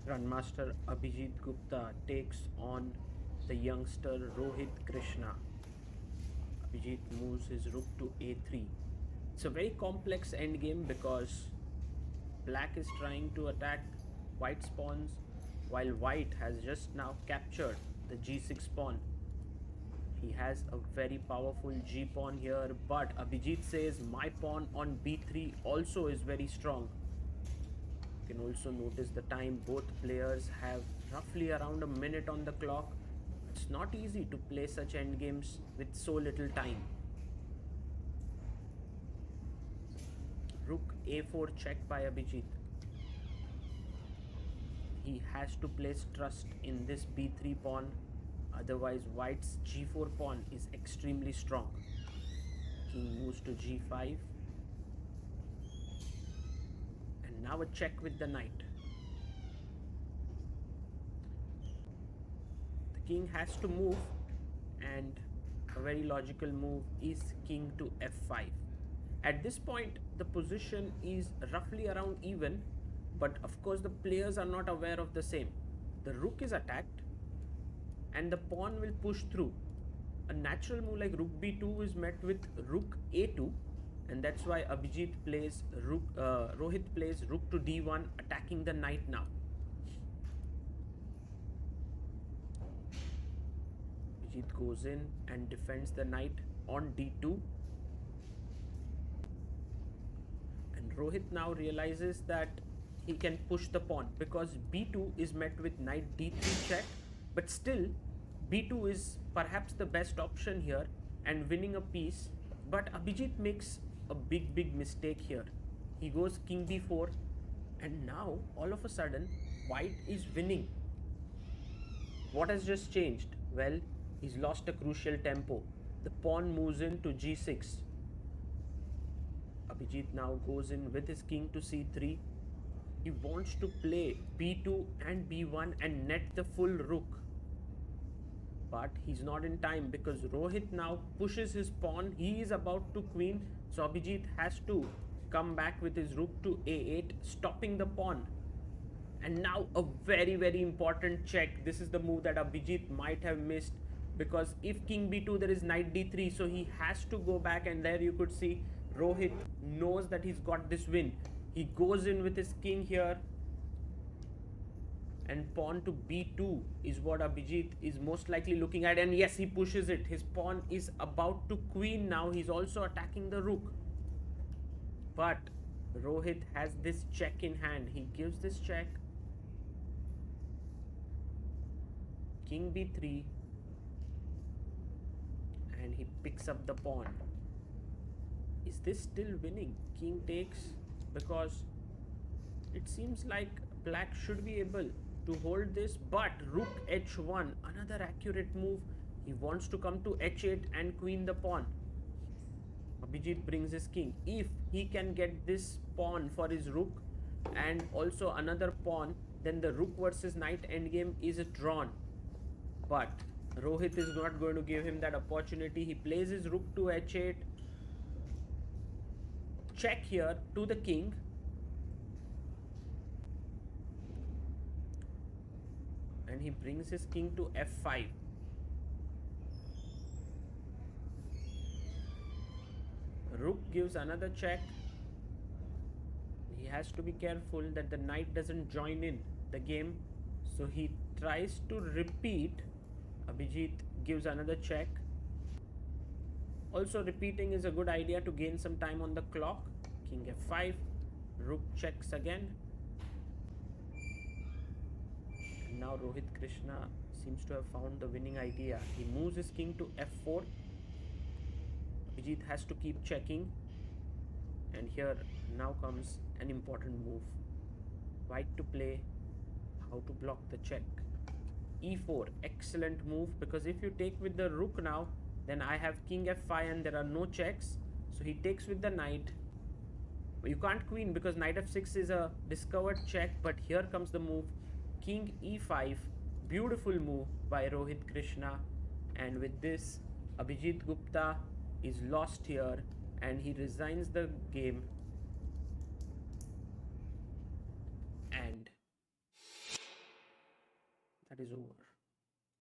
Grandmaster Abhijeet Gupta takes on the youngster Rohith Krishna. Abhijeet moves his rook to a3. It's a very complex endgame because black is trying to attack white's pawns while white has just now captured the g6 pawn. He has a very powerful g pawn here, but Abhijeet says my pawn on b3 also is very strong. You can also notice the time. Both players have roughly around a minute on the clock. It's not easy to play such endgames with so little time. Rook a4 check by Abhijeet. He has to place trust in this b3 pawn, otherwise white's g4 pawn is extremely strong. King moves to g5, and now a check with the knight. The king has to move, and a very logical move is king to f5. At this point, the position is roughly around even, but of course the players are not aware of the same. The rook is attacked and the pawn will push through. A natural move like rook b2 is met with rook a2, and that's why Rohith plays rook to d1, attacking the knight now. Abhijeet goes in and defends the knight on d2. And Rohith now realizes that he can push the pawn because b2 is met with knight d3 check, but still b2 is perhaps the best option here and winning a piece. But Abhijeet makes a big mistake here. He goes king b4, and now all of a sudden white is winning. What has just changed? Well, he's lost a crucial tempo. The pawn moves into g6. Abhijeet now goes in with his king to c3. He wants to play b2 and b1 and net the full rook. But he's not in time because Rohith now pushes his pawn. He is about to queen, so Abhijeet has to come back with his rook to a8, stopping the pawn. And now a very important check. This is the move that Abhijeet might have missed, because if king b2 there is knight d3, so he has to go back, and there you could see Rohith knows that he's got this win. He goes in with his king here, and pawn to b2 is what Abhijeet is most likely looking at, and yes, he pushes it. His pawn is about to queen now. He's also attacking the rook, but Rohith has this check in hand. He gives this check, king b3, and he picks up the pawn. Is this still winning? King takes, because it seems like black should be able to hold this, but rook h1, another accurate move. He wants to come to h8 and queen the pawn. Abhijeet brings his king. If he can get this pawn for his rook and also another pawn, then the rook versus knight endgame is drawn. But Rohith is not going to give him that opportunity. He plays his rook to h8, check here to the king, and he brings his king to f5. Rook gives another check. He has to be careful that the knight doesn't join in the game, so he tries to repeat. Abhijeet gives another check. Also, repeating is a good idea to gain some time on the clock. King f5, rook checks again. And now Rohith Krishna seems to have found the winning idea. He moves his king to f4. Abhijeet has to keep checking. And here now comes an important move. White to play how to block the check. e4, excellent move, because if you take with the rook now, then I have king f5 and there are no checks. So he takes with the knight. You can't queen because knight f6 is a discovered check, but here comes the move. King e5, beautiful move by Rohith Krishna. And with this, Abhijeet Gupta is lost here and he resigns the game. And That is over.